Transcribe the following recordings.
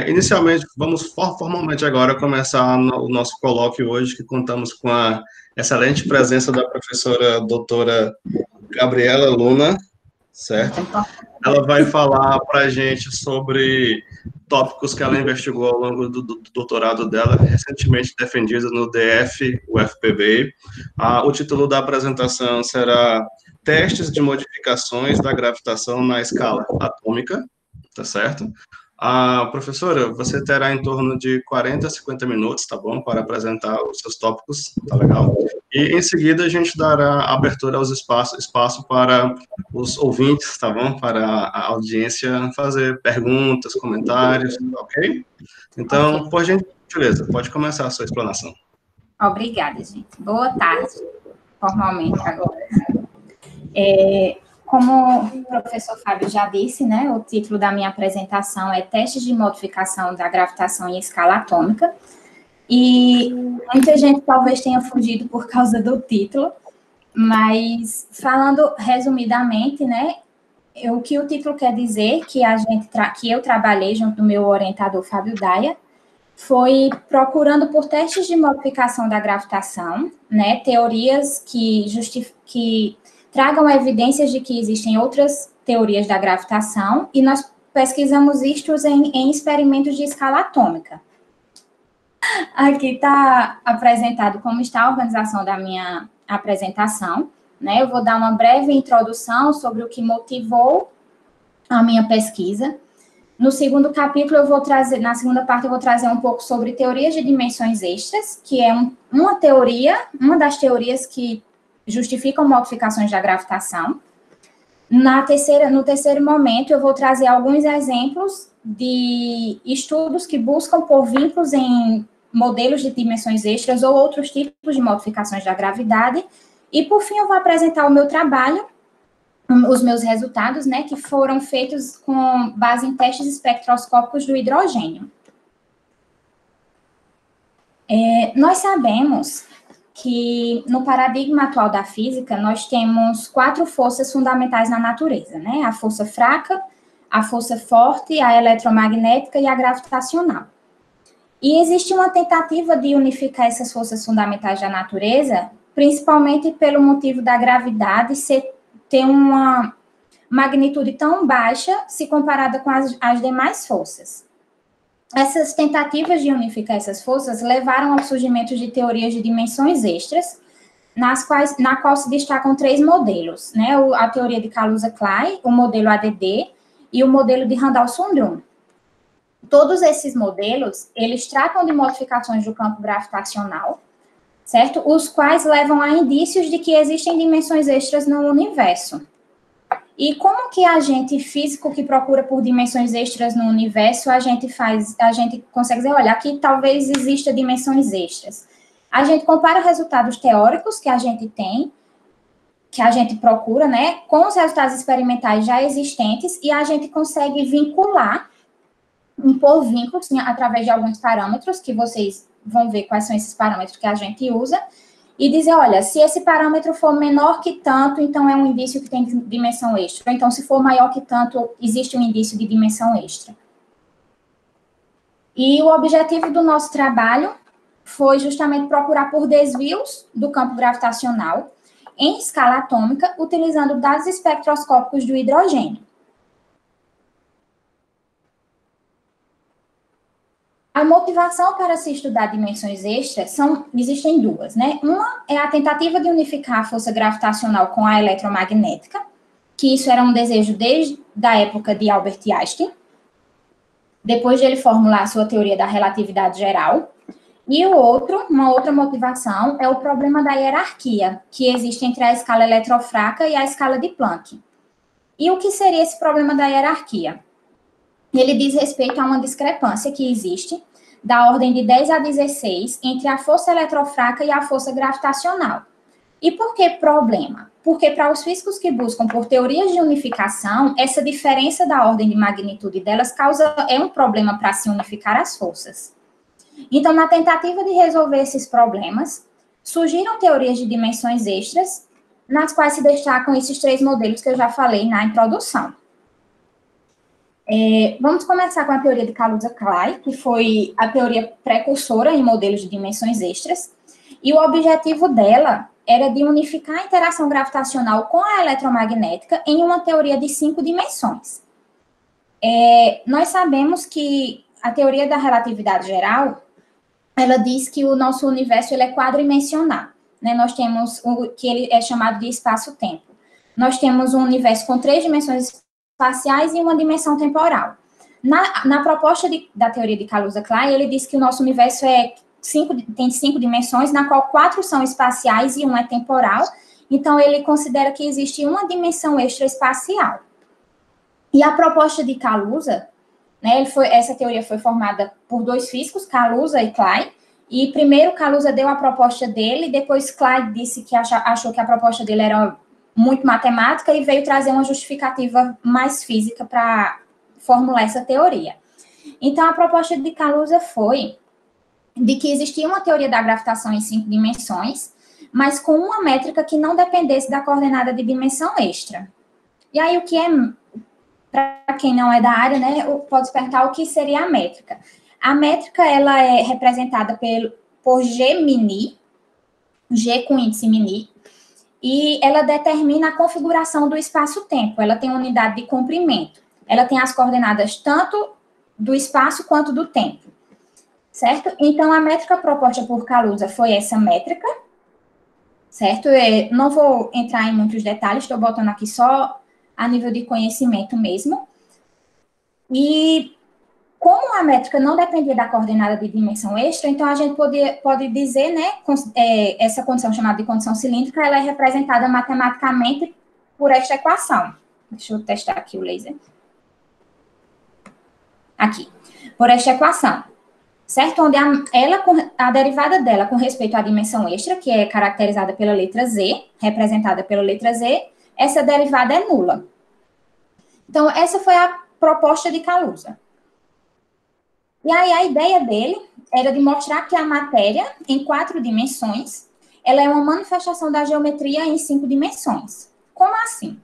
Inicialmente, vamos formalmente agora começar o nosso colóquio hoje, que contamos com a excelente presença da professora doutora Gabriela Luna, certo? Ela vai falar para a gente sobre tópicos que ela investigou ao longo do doutorado dela, recentemente defendido no DF, UFPB. O título da apresentação será Testes de modificações da gravitação na escala atômica, tá certo? Professora, você terá em torno de 40 a 50 minutos, tá bom? Para apresentar os seus tópicos, tá legal? E em seguida a gente dará abertura aos espaço para os ouvintes, tá bom? Para a audiência fazer perguntas, comentários, ok? Então, por gentileza, pode começar a sua explanação. Obrigada, gente. Boa tarde, formalmente agora. Como o professor Fábio já disse, né, o título da minha apresentação é Testes de modificação da gravitação em escala atômica, e muita gente talvez tenha fugido por causa do título, mas falando resumidamente, né, o que o título quer dizer, que eu trabalhei junto do meu orientador Fábio Daia, foi procurando por testes de modificação da gravitação, né, teorias que tragam evidências de que existem outras teorias da gravitação, e nós pesquisamos isto em experimentos de escala atômica. Aqui está apresentado como está a organização da minha apresentação, né? Eu vou dar uma breve introdução sobre o que motivou a minha pesquisa. No segundo capítulo, na segunda parte, eu vou trazer um pouco sobre teorias de dimensões extras, que é uma das teorias que justificam modificações da gravitação. No terceiro momento, eu vou trazer alguns exemplos de estudos que buscam por vínculos em modelos de dimensões extras ou outros tipos de modificações da gravidade. E, por fim, eu vou apresentar o meu trabalho, os meus resultados, né, que foram feitos com base em testes espectroscópicos do hidrogênio. Nós sabemos que no paradigma atual da física, nós temos 4 forças fundamentais na natureza, né? A força fraca, a força forte, a eletromagnética e a gravitacional. E existe uma tentativa de unificar essas forças fundamentais da natureza, principalmente pelo motivo da gravidade ter uma magnitude tão baixa se comparada com as demais forças. Essas tentativas de unificar essas forças levaram ao surgimento de teorias de dimensões extras, na qual se destacam 3 modelos, né? A teoria de Kaluza-Clay, o modelo ADD e o modelo de Randall-Sundrum. Todos esses modelos, eles tratam de modificações do campo gravitacional, certo? Os quais levam a indícios de que existem dimensões extras no universo. E como que a gente, físico que procura por dimensões extras no universo, a gente consegue dizer, olha, aqui talvez exista dimensões extras. A gente compara resultados teóricos que a gente tem, que a gente procura, né, com os resultados experimentais já existentes, e a gente consegue impor vínculos, sim, através de alguns parâmetros, que vocês vão ver quais são esses parâmetros que a gente usa, e dizer, olha, se esse parâmetro for menor que tanto, então é um indício que tem dimensão extra. Então, se for maior que tanto, existe um indício de dimensão extra. E o objetivo do nosso trabalho foi justamente procurar por desvios do campo gravitacional em escala atômica, utilizando dados espectroscópicos do hidrogênio. A motivação para se estudar dimensões extras existem 2, né? Uma é a tentativa de unificar a força gravitacional com a eletromagnética, que isso era um desejo desde a época de Albert Einstein, depois de ele formular a sua teoria da relatividade geral. E uma outra motivação é o problema da hierarquia, que existe entre a escala eletrofraca e a escala de Planck. E o que seria esse problema da hierarquia? Ele diz respeito a uma discrepância que existe, da ordem de 10 a 16, entre a força eletrofraca e a força gravitacional. E por que problema? Porque para os físicos que buscam por teorias de unificação, essa diferença da ordem de magnitude delas é um problema para se unificar as forças. Então, na tentativa de resolver esses problemas, surgiram teorias de dimensões extras, nas quais se destacam esses 3 modelos que eu já falei na introdução. Vamos começar com a teoria de Kaluza-Clay, que foi a teoria precursora em modelos de dimensões extras, e o objetivo dela era de unificar a interação gravitacional com a eletromagnética em uma teoria de 5 dimensões. Nós sabemos que a teoria da relatividade geral, ela diz que o nosso universo ele é quadridimensional, né? Nós temos o que ele é chamado de espaço-tempo. Nós temos um universo com 3 dimensões espaciais e uma dimensão temporal. Na proposta da teoria de Kaluza-Clay, ele diz que o nosso universo tem 5 dimensões, na qual 4 são espaciais e 1 é temporal. Então, ele considera que existe uma dimensão extraespacial. E a proposta de Kaluza, né, essa teoria foi formada por 2 físicos, Kaluza e Clay, e primeiro Kaluza deu a proposta dele, depois Clay disse que achou que a proposta dele era muito matemática e veio trazer uma justificativa mais física para formular essa teoria. Então, a proposta de Kaluza foi de que existia uma teoria da gravitação em 5 dimensões, mas com uma métrica que não dependesse da coordenada de dimensão extra. E aí, o que é, para quem não é da área, né, pode se perguntar o que seria a métrica. A métrica, ela é representada por G mini, G com índice mini, e ela determina a configuração do espaço-tempo. Ela tem unidade de comprimento. Ela tem as coordenadas tanto do espaço quanto do tempo. Certo? Então, a métrica proposta por Kaluza foi essa métrica. Certo? Não vou entrar em muitos detalhes, estou botando aqui só a nível de conhecimento mesmo. E como a métrica não dependia da coordenada de dimensão extra, então a gente pode dizer, né, essa condição chamada de condição cilíndrica, ela é representada matematicamente por esta equação. Deixa eu testar aqui o laser. Aqui. Por esta equação. Certo? Onde a derivada dela com respeito à dimensão extra, que é caracterizada pela letra Z, representada pela letra Z, essa derivada é nula. Então, essa foi a proposta de Kaluza. E aí, a ideia dele era de mostrar que a matéria, em 4 dimensões, ela é uma manifestação da geometria em 5 dimensões. Como assim?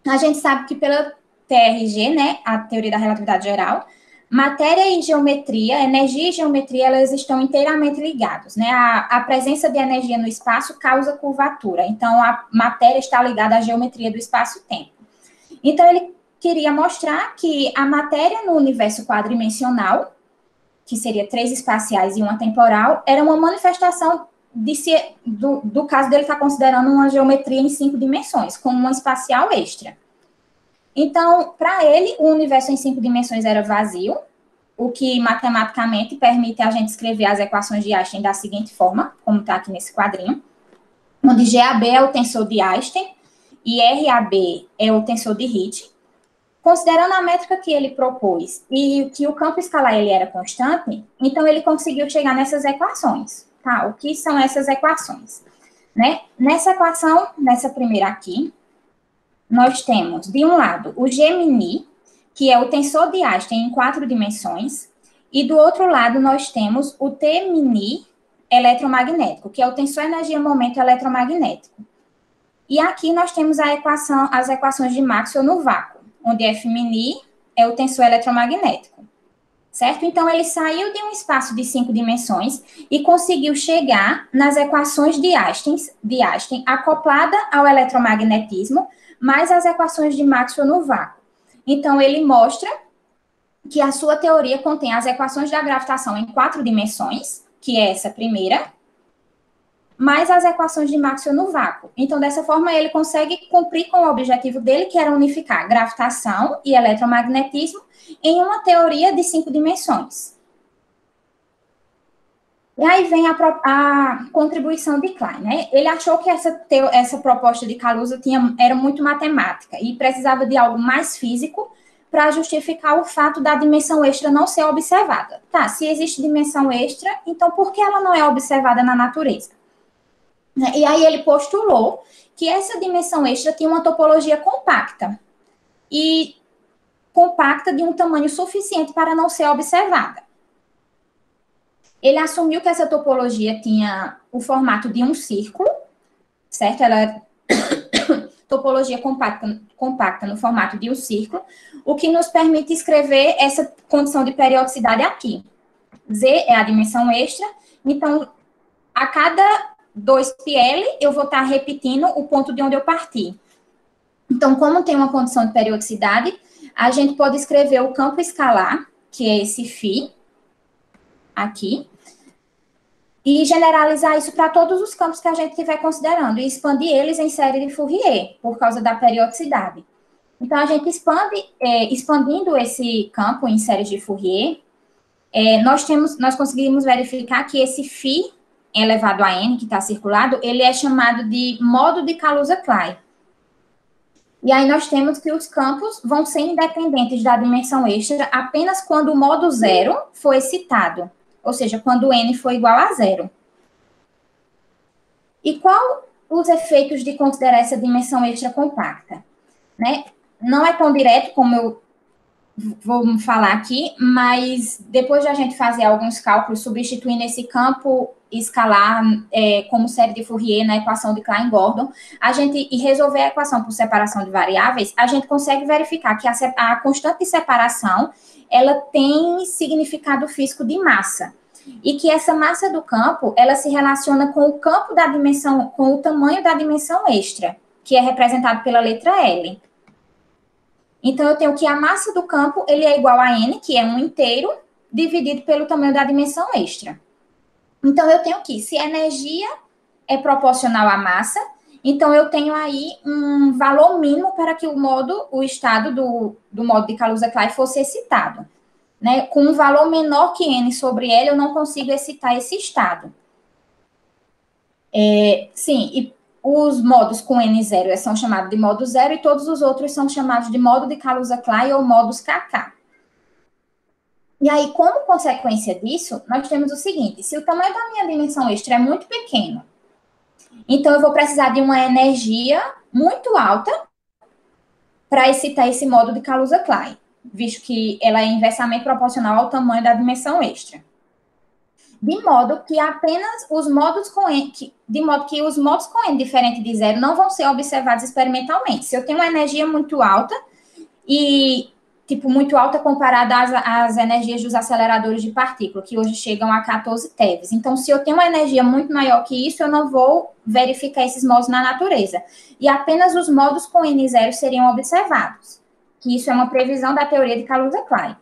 A gente sabe que pela TRG, né, a teoria da relatividade geral, matéria e geometria, energia e geometria, elas estão inteiramente ligadas, né? A presença de energia no espaço causa curvatura. Então, a matéria está ligada à geometria do espaço-tempo. Então, ele queria mostrar que a matéria no universo quadridimensional, que seria 3 espaciais e 1 temporal, era uma manifestação do caso dele estar considerando uma geometria em 5 dimensões, como uma espacial extra. Então, para ele, o universo em 5 dimensões era vazio, o que matematicamente permite a gente escrever as equações de Einstein da seguinte forma, como está aqui nesse quadrinho, onde GAB é o tensor de Einstein e RAB é o tensor de Hit. Considerando a métrica que ele propôs e que o campo escalar ele era constante, então ele conseguiu chegar nessas equações. Tá? O que são essas equações? Né? Nessa equação, nessa primeira aqui, nós temos, de um lado, o G mini, que é o tensor de Einstein em 4 dimensões, e do outro lado nós temos o T mini eletromagnético, que é o tensor energia-momento eletromagnético. E aqui nós temos as equações de Maxwell no vácuo, onde F mini é o tensor eletromagnético, certo? Então, ele saiu de um espaço de 5 dimensões e conseguiu chegar nas equações de Einstein acoplada ao eletromagnetismo, mais as equações de Maxwell no vácuo. Então, ele mostra que a sua teoria contém as equações da gravitação em 4 dimensões, que é essa primeira, mais as equações de Maxwell no vácuo. Então, dessa forma, ele consegue cumprir com o objetivo dele, que era unificar gravitação e eletromagnetismo em uma teoria de 5 dimensões. E aí vem a contribuição de Klein, né? Ele achou que essa proposta de Kaluza era muito matemática e precisava de algo mais físico para justificar o fato da dimensão extra não ser observada. Tá, se existe dimensão extra, então por que ela não é observada na natureza? E aí ele postulou que essa dimensão extra tinha uma topologia compacta. E compacta de um tamanho suficiente para não ser observada. Ele assumiu que essa topologia tinha o formato de um círculo, certo? Ela topologia compacta no formato de um círculo, o que nos permite escrever essa condição de periodicidade aqui. Z é a dimensão extra, então, a cada 2πl, eu vou estar repetindo o ponto de onde eu parti. Então, como tem uma condição de periodicidade, a gente pode escrever o campo escalar, que é esse φ, aqui, e generalizar isso para todos os campos que a gente estiver considerando, e expandir eles em série de Fourier, por causa da periodicidade. Então, a gente expandindo esse campo em séries de Fourier, nós conseguimos verificar que esse φ elevado a n, que está circulado, ele é chamado de modo de Kaluza-Klein. E aí nós temos que os campos vão ser independentes da dimensão extra apenas quando o modo zero for excitado, ou seja, quando n for igual a zero. E qual os efeitos de considerar essa dimensão extra compacta? Né? Não é tão direto como eu vou falar aqui, mas depois de a gente fazer alguns cálculos substituindo esse campo escalar como série de Fourier na equação de Klein-Gordon, e resolver a equação por separação de variáveis, a gente consegue verificar que a constante de separação, ela tem significado físico de massa, e que essa massa do campo, ela se relaciona com o campo da dimensão, com o tamanho da dimensão extra, que é representado pela letra L. Então, eu tenho que a massa do campo, ele é igual a n, que é um inteiro, dividido pelo tamanho da dimensão extra. Então, eu tenho que, se a energia é proporcional à massa, então eu tenho aí um valor mínimo para que o estado do modo de Kaluza-Klein fosse excitado. Né? Com um valor menor que n sobre L, eu não consigo excitar esse estado. Sim, e os modos com n0 são chamados de modo zero e todos os outros são chamados de modo de Kaluza-Klein ou modos KK. E aí, como consequência disso, nós temos o seguinte: se o tamanho da minha dimensão extra é muito pequeno, então eu vou precisar de uma energia muito alta para excitar esse modo de Kaluza-Klein, visto que ela é inversamente proporcional ao tamanho da dimensão extra. De modo que apenas os modos com n, os modos com n diferente de zero não vão ser observados experimentalmente. Se eu tenho uma energia muito alta muito alta comparada às energias dos aceleradores de partícula, que hoje chegam a 14 TeVs. Então, se eu tenho uma energia muito maior que isso, eu não vou verificar esses modos na natureza. E apenas os modos com n0 seriam observados. Que isso é uma previsão da teoria de Kaluza-Klein.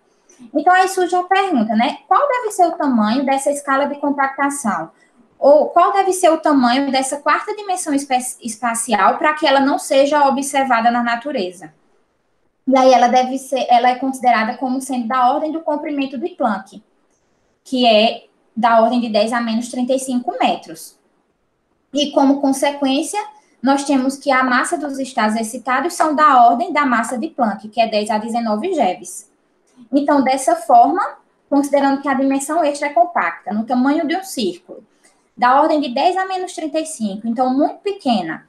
Então, aí surge a pergunta, né? Qual deve ser o tamanho dessa escala de compactação? Ou qual deve ser o tamanho dessa quarta dimensão espacial para que ela não seja observada na natureza? E aí ela é considerada como sendo da ordem do comprimento de Planck, que é da ordem de 10 a menos 35 metros. E como consequência, nós temos que a massa dos estados excitados são da ordem da massa de Planck, que é 10 a 19 GeVs. Então, dessa forma, considerando que a dimensão extra é compacta, no tamanho de um círculo, da ordem de 10 a menos 35, então muito pequena.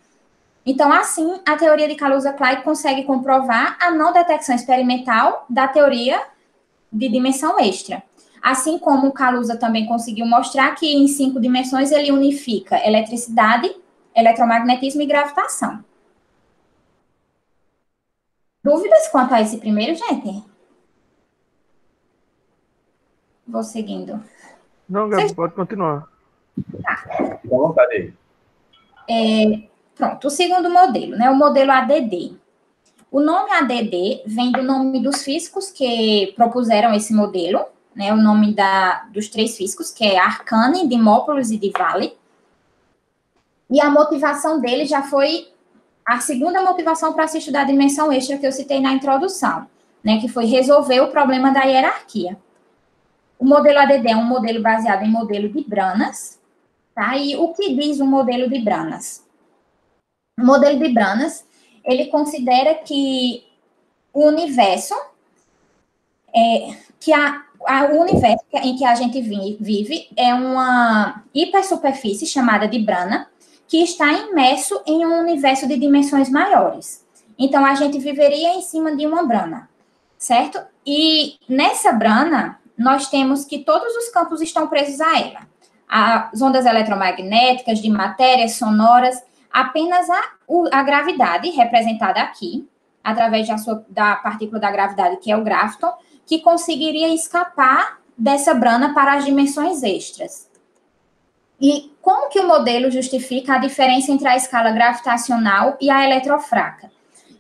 Então, assim, a teoria de Kaluza-Klein consegue comprovar a não detecção experimental da teoria de dimensão extra. Assim como o Kaluza também conseguiu mostrar que em 5 dimensões ele unifica eletricidade, eletromagnetismo e gravitação. Dúvidas quanto a esse primeiro, gente? Vou seguindo. Não, Gabi, pode continuar. Tá. Fique à vontade aí. Pronto, o segundo modelo, né? O modelo ADD. O nome ADD vem do nome dos físicos que propuseram esse modelo, né? O nome dos 3 físicos, que é Arcani, Dimopoulos e Diwali. E a motivação dele já foi a segunda motivação para se estudar a dimensão extra que eu citei na introdução, né? Que foi resolver o problema da hierarquia. O modelo ADD é um modelo baseado em modelo de Branas, tá? E o que diz o modelo de Branas? O modelo de Branas, ele considera que o universo, o universo em que a gente vive é uma hipersuperfície chamada de Brana, que está imerso em um universo de dimensões maiores. Então, a gente viveria em cima de uma Brana, certo? E nessa Brana, nós temos que todos os campos estão presos a ela. As ondas eletromagnéticas, de matérias, sonoras, apenas a gravidade, representada aqui, através da partícula da gravidade, que é o graviton, que conseguiria escapar dessa brana para as dimensões extras. E como que o modelo justifica a diferença entre a escala gravitacional e a eletrofraca?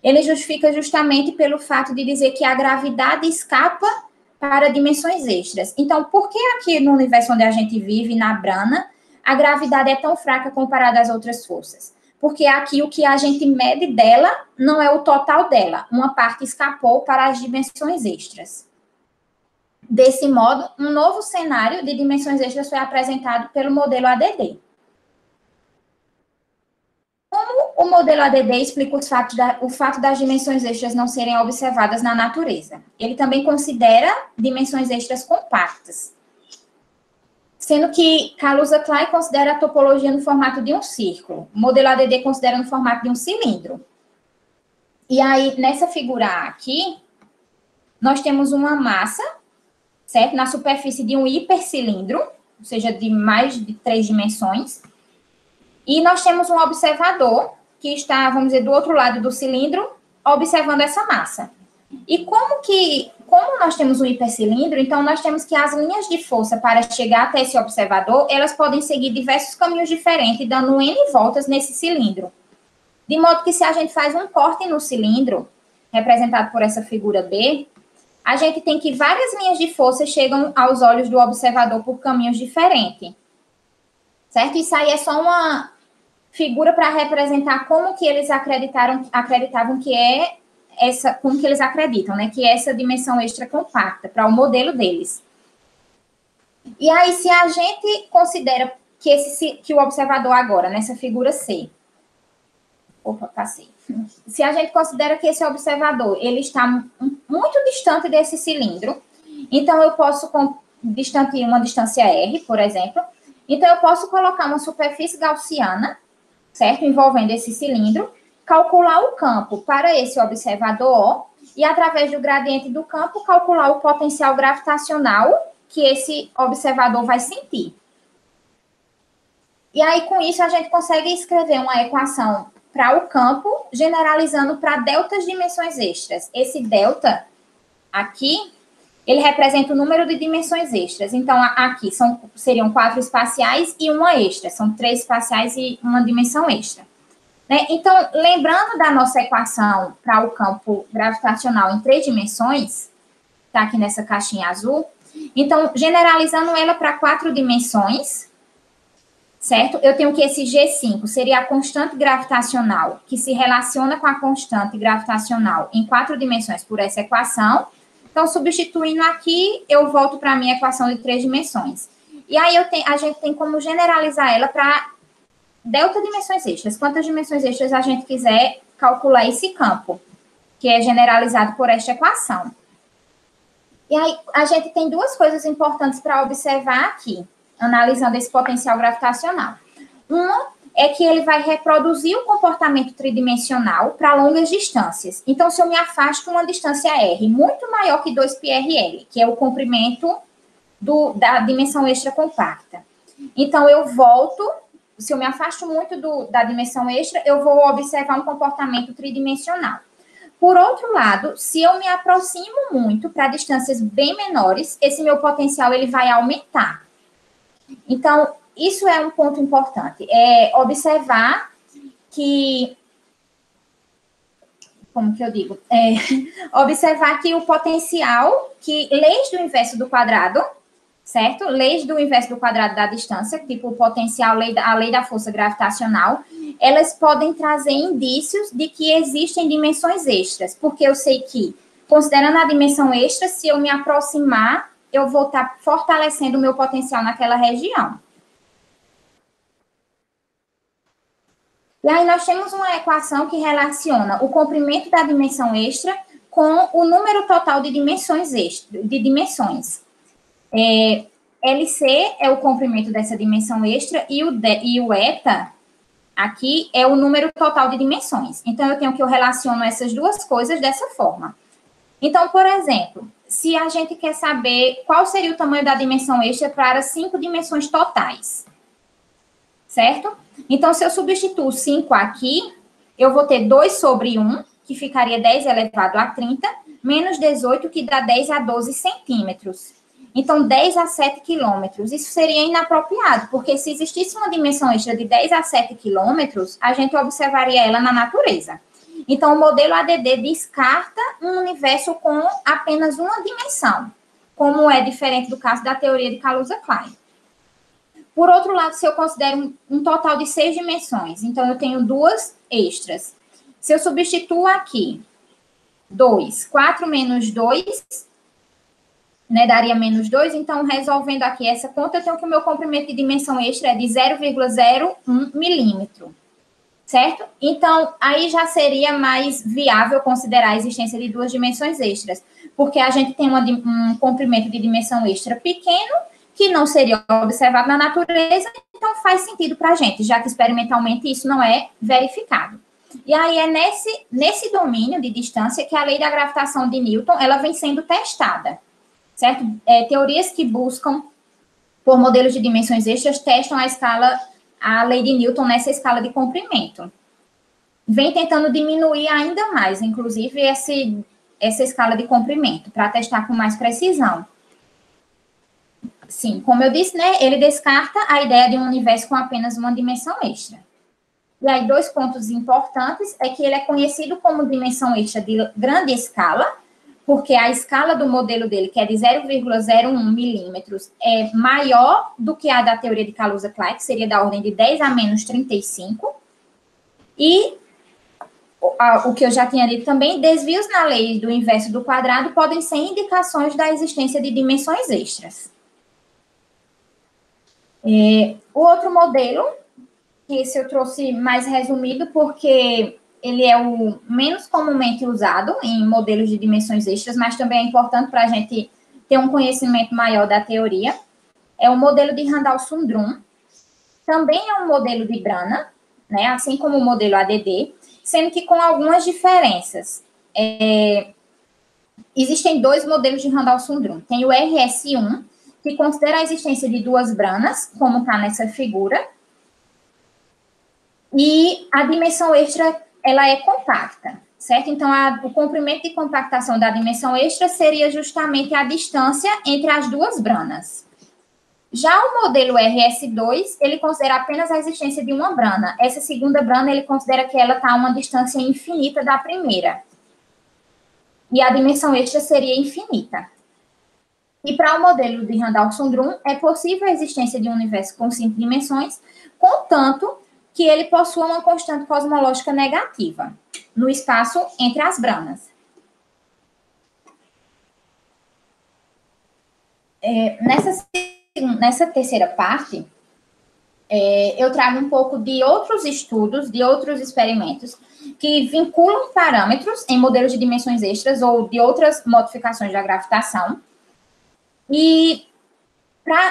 Ele justifica justamente pelo fato de dizer que a gravidade escapa para dimensões extras. Então, por que aqui no universo onde a gente vive, na brana, a gravidade é tão fraca comparada às outras forças? Porque aqui o que a gente mede dela não é o total dela. Uma parte escapou para as dimensões extras. Desse modo, um novo cenário de dimensões extras foi apresentado pelo modelo ADD. Como o modelo ADD explica o fato das dimensões extras não serem observadas na natureza? Ele também considera dimensões extras compactas, sendo que Kaluza-Clay considera a topologia no formato de um círculo. O modelo ADD considera no formato de um cilindro. E aí, nessa figura aqui, nós temos uma massa, certo? Na superfície de um hipercilindro, ou seja, de mais de 3 dimensões. E nós temos um observador que está, vamos dizer, do outro lado do cilindro, observando essa massa. E como nós temos um hipercilindro, então nós temos que as linhas de força para chegar até esse observador, elas podem seguir diversos caminhos diferentes, dando N voltas nesse cilindro. De modo que se a gente faz um corte no cilindro, representado por essa figura B, a gente tem que várias linhas de força chegam aos olhos do observador por caminhos diferentes. Certo? Isso aí é só uma figura para representar como que eles acreditavam que é essa, como que eles acreditam, né? Que é essa dimensão extra compacta, para o modelo deles. E aí, se a gente considera que o observador agora, nessa figura C, se a gente considera que esse observador, ele está muito distante desse cilindro, então eu posso, uma distância R, por exemplo, então eu posso colocar uma superfície gaussiana, certo? Envolvendo esse cilindro, calcular o campo para esse observador e, através do gradiente do campo, calcular o potencial gravitacional que esse observador vai sentir. E aí, com isso, a gente consegue escrever uma equação para o campo, generalizando para deltas dimensões extras. Esse delta aqui, ele representa o número de dimensões extras. Então, aqui seriam 4 espaciais e uma extra. São 3 espaciais e uma dimensão extra. Né? Então, lembrando da nossa equação para o campo gravitacional em 3 dimensões, está aqui nessa caixinha azul. Então, generalizando ela para 4 dimensões, certo? Eu tenho que esse G5 seria a constante gravitacional, que se relaciona com a constante gravitacional em 4 dimensões por essa equação. Então, substituindo aqui, eu volto para a minha equação de 3 dimensões. E aí, a gente tem como generalizar ela para delta dimensões extras. Quantas dimensões extras a gente quiser calcular esse campo, que é generalizado por esta equação. E aí, a gente tem 2 coisas importantes para observar aqui, analisando esse potencial gravitacional. Uma é que ele vai reproduzir o comportamento tridimensional para longas distâncias. Então, se eu me afasto uma distância R muito maior que 2πrl, que é o comprimento da dimensão extra compacta. Então, eu volto, se eu me afasto muito da dimensão extra, eu vou observar um comportamento tridimensional. Por outro lado, se eu me aproximo muito para distâncias bem menores, esse meu potencial ele vai aumentar. Então, isso é um ponto importante, é observar que, como que eu digo? Observar que o potencial, que leis do inverso do quadrado, certo? Leis do inverso do quadrado da distância, tipo o potencial, a lei da força gravitacional, elas podem trazer indícios de que existem dimensões extras, porque eu sei que, considerando a dimensão extra, se eu me aproximar, eu vou estar fortalecendo o meu potencial naquela região. E aí nós temos uma equação que relaciona o comprimento da dimensão extra com o número total de dimensões LC é o comprimento dessa dimensão extra e o eta aqui é o número total de dimensões. Então, eu relaciono essas 2 coisas dessa forma. Então, por exemplo, se a gente quer saber qual seria o tamanho da dimensão extra para 5 dimensões totais, certo? Então, se eu substituo 5 aqui, eu vou ter 2 sobre 1, que ficaria 10 elevado a 30, menos 18, que dá 10 a 12 centímetros. Então, 10 a 7 quilômetros. Isso seria inapropriado, porque se existisse uma dimensão extra de 10 a 7 quilômetros, a gente observaria ela na natureza. Então, o modelo ADD descarta um universo com apenas uma dimensão, como é diferente do caso da teoria de Kaluza-Klein. Por outro lado, se eu considero um total de 6 dimensões, então eu tenho 2 extras. Se eu substituo aqui 2, 4 menos 2, né, daria menos 2, então resolvendo aqui essa conta, eu tenho que o meu comprimento de dimensão extra é de 0,01 milímetro, certo? Então, aí já seria mais viável considerar a existência de 2 dimensões extras, porque a gente tem um comprimento de dimensão extra pequeno, que não seria observado na natureza, então faz sentido para a gente, já que experimentalmente isso não é verificado. E aí é nesse domínio de distância que a lei da gravitação de Newton, ela vem sendo testada, certo? Teorias que buscam por modelos de dimensões extras testam a lei de Newton nessa escala de comprimento. Vem tentando diminuir ainda mais, inclusive essa escala de comprimento, para testar com mais precisão. Sim, como eu disse, né, ele descarta a ideia de um universo com apenas uma dimensão extra. E aí, 2 pontos importantes é que ele é conhecido como dimensão extra de grande escala, porque a escala do modelo dele, que é de 0,01 milímetros, é maior do que a da teoria de Kaluza-Klein, que seria da ordem de 10 a menos 35. E o que eu já tinha dito também, desvios na lei do inverso do quadrado podem ser indicações da existência de dimensões extras. O outro modelo, que esse eu trouxe mais resumido, porque ele é o menos comumente usado em modelos de dimensões extras, mas também é importante para a gente ter um conhecimento maior da teoria, é o modelo de Randall-Sundrum. Também é um modelo de Brana, né, assim como o modelo ADD, sendo que com algumas diferenças. Existem 2 modelos de Randall-Sundrum. Tem o RS1, que considera a existência de 2 branas, como está nessa figura, e a dimensão extra, ela é compacta, certo? Então, o comprimento de compactação da dimensão extra seria justamente a distância entre as 2 branas. Já o modelo RS2, ele considera apenas a existência de uma brana. Essa segunda brana, ele considera que ela está a uma distância infinita da primeira. E a dimensão extra seria infinita. E para o modelo de Randall-Sundrum, é possível a existência de um universo com 5 dimensões, contanto que ele possua uma constante cosmológica negativa no espaço entre as branas. Nessa terceira parte, eu trago um pouco de outros estudos, de outros experimentos, que vinculam parâmetros em modelos de dimensões extras ou de outras modificações da gravitação. E,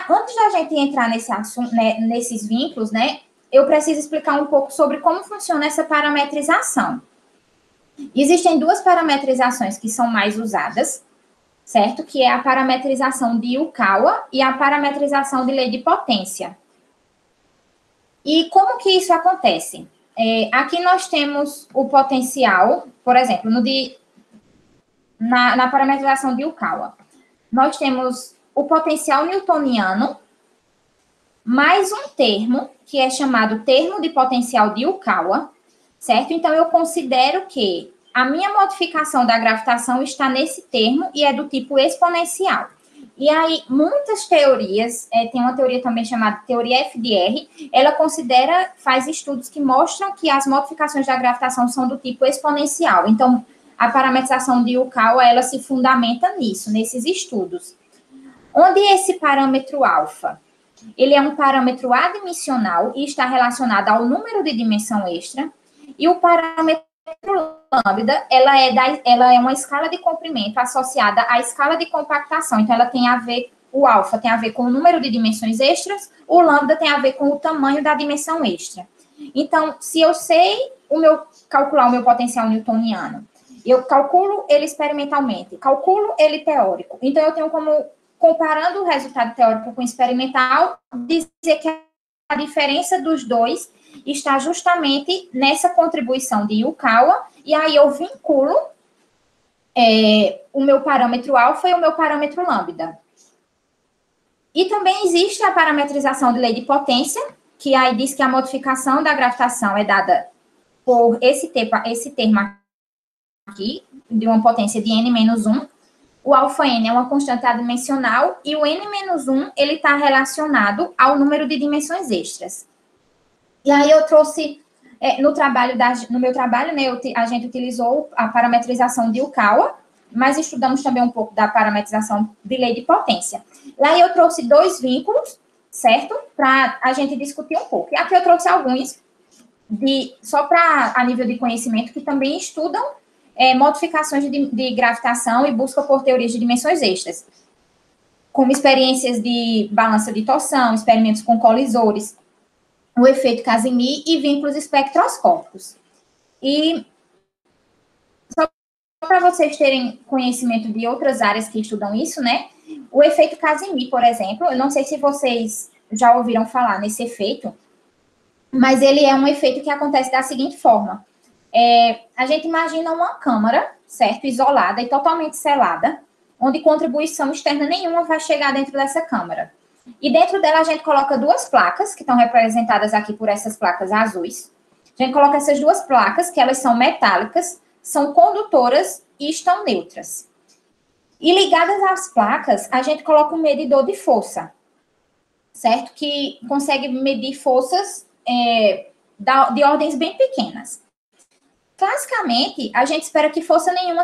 antes da gente entrar nesse assunto, né, nesses vínculos, né, eu preciso explicar um pouco sobre como funciona essa parametrização. Existem 2 parametrizações que são mais usadas, certo? Que é a parametrização de Yukawa e a parametrização de lei de potência. E como que isso acontece? Aqui nós temos o potencial, por exemplo, na parametrização de Yukawa. Nós temos o potencial newtoniano, mais um termo, que é chamado termo de potencial de Yukawa, certo? Então, eu considero que a minha modificação da gravitação está nesse termo e é do tipo exponencial. E aí, muitas teorias, tem uma teoria também chamada teoria FDR, ela faz estudos que mostram que as modificações da gravitação são do tipo exponencial. Então, a parametrização de Yukawa, ela se fundamenta nisso, nesses estudos. Onde esse parâmetro alfa? Ele é um parâmetro adimensional e está relacionado ao número de dimensão extra. E o parâmetro lambda, ela é uma escala de comprimento associada à escala de compactação. Então, ela tem a ver, o alfa tem a ver com o número de dimensões extras, o lambda tem a ver com o tamanho da dimensão extra. Então, se eu sei calcular o meu potencial newtoniano, eu calculo ele experimentalmente, calculo ele teórico. Então, eu tenho como, comparando o resultado teórico com o experimental, dizer que a diferença dos dois está justamente nessa contribuição de Yukawa, e aí eu vinculo o meu parâmetro alfa e o meu parâmetro lambda. E também existe a parametrização de lei de potência, que aí diz que a modificação da gravitação é dada por esse termo aqui, de uma potência de n-1. O alfa-n é uma constante adimensional e o n-1 ele está relacionado ao número de dimensões extras. E aí eu trouxe, no meu trabalho, né, a gente utilizou a parametrização de Yukawa, mas estudamos também um pouco da parametrização de lei de potência. E aí eu trouxe 2 vínculos, certo? Para a gente discutir um pouco. E aqui eu trouxe alguns, só para a nível de conhecimento, que também estudam modificações de gravitação e busca por teorias de dimensões extras, como experiências de balança de torção, experimentos com colisores, o efeito Casimir e vínculos espectroscópicos. E só para vocês terem conhecimento de outras áreas que estudam isso, né? O efeito Casimir, por exemplo, eu não sei se vocês já ouviram falar nesse efeito, mas ele é um efeito que acontece da seguinte forma. A gente imagina uma câmara, certo? Isolada e totalmente selada, onde contribuição externa nenhuma vai chegar dentro dessa câmara. E dentro dela a gente coloca 2 placas, que estão representadas aqui por essas placas azuis. A gente coloca essas 2 placas, que elas são metálicas, são condutoras e estão neutras. E ligadas às placas, a gente coloca um medidor de força, certo? Que consegue medir forças de ordens bem pequenas. Classicamente, a gente espera que força nenhuma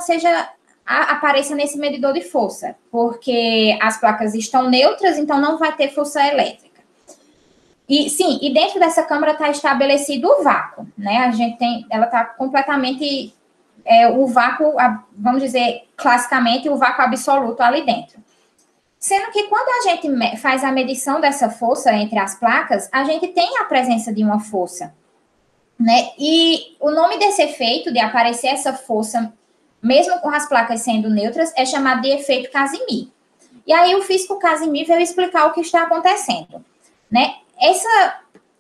apareça nesse medidor de força, porque as placas estão neutras, então não vai ter força elétrica. E dentro dessa câmara está estabelecido o vácuo, né? Ela está completamente, o vácuo, vamos dizer, classicamente, o vácuo absoluto ali dentro. Sendo que quando a gente faz a medição dessa força entre as placas, a gente tem a presença de uma força, né? E o nome desse efeito, de aparecer essa força, mesmo com as placas sendo neutras, é chamado de efeito Casimir. E aí o físico Casimir veio explicar o que está acontecendo, né?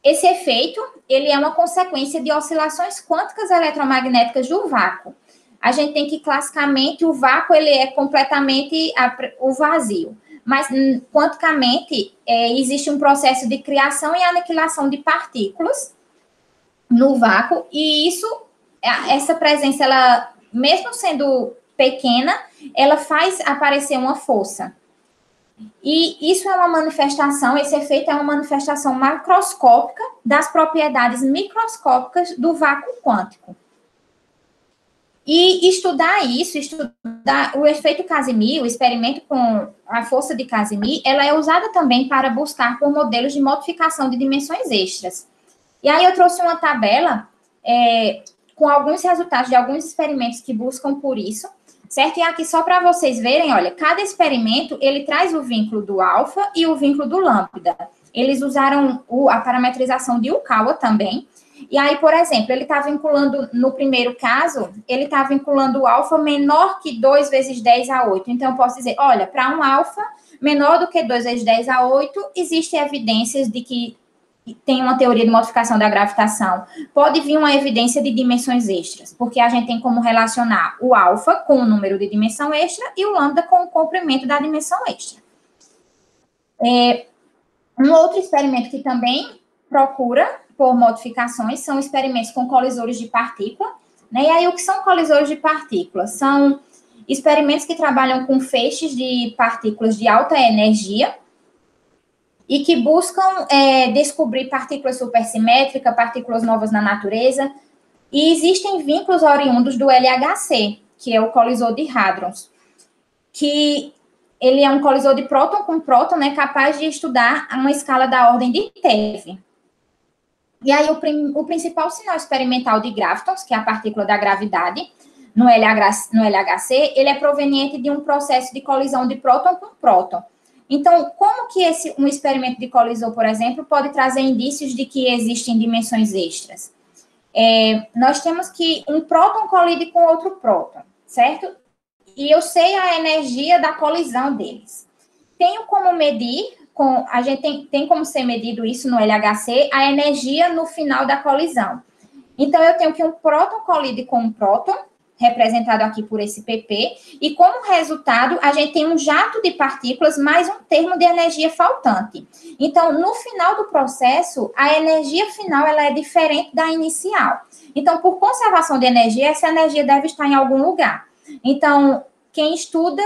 Esse efeito, ele é uma consequência de oscilações quânticas eletromagnéticas do vácuo. A gente tem que, classicamente, o vácuo, ele é completamente o vazio. Mas, quanticamente, existe um processo de criação e aniquilação de partículas no vácuo, e essa presença, ela, mesmo sendo pequena, ela faz aparecer uma força. E isso é uma manifestação, esse efeito é uma manifestação macroscópica das propriedades microscópicas do vácuo quântico. E estudar o efeito Casimir, o experimento com a força de Casimir, ela é usada também para buscar por modelos de modificação de dimensões extras. E aí eu trouxe uma tabela com alguns resultados de alguns experimentos que buscam por isso, certo? E aqui só para vocês verem, olha, cada experimento, ele traz o vínculo do alfa e o vínculo do lambda. Eles usaram a parametrização de Yukawa também. E aí, por exemplo, ele está vinculando, no primeiro caso, ele está vinculando o alfa menor que 2 vezes 10 a 8. Então, eu posso dizer, olha, para um alfa menor do que 2 vezes 10 a 8, existem evidências de que tem uma teoria de modificação da gravitação. Pode vir uma evidência de dimensões extras, porque a gente tem como relacionar o alfa com o número de dimensão extra e o lambda com o comprimento da dimensão extra. Um outro experimento que também procura por modificações são experimentos com colisores de partícula, né? E aí, o que são colisores de partículas? São experimentos que trabalham com feixes de partículas de alta energia e que buscam descobrir partículas supersimétricas, partículas novas na natureza, e existem vínculos oriundos do LHC, que é o colisor de hadrons, que ele é um colisor de próton com próton, né, capaz de estudar uma escala da ordem de TeV. E aí, o principal sinal experimental de gravitons, que é a partícula da gravidade, no LHC, ele é proveniente de um processo de colisão de próton com próton. Então, como que um experimento de colisor, por exemplo, pode trazer indícios de que existem dimensões extras? Nós temos que um próton colide com outro próton, certo? E eu sei a energia da colisão deles. Tenho como medir a gente tem como ser medido isso no LHC, a energia no final da colisão. Então, eu tenho que um próton colide com um próton, representado aqui por esse PP, e como resultado, a gente tem um jato de partículas mais um termo de energia faltante. Então, no final do processo, a energia final ela é diferente da inicial. Então, por conservação de energia, essa energia deve estar em algum lugar. Então, quem estuda,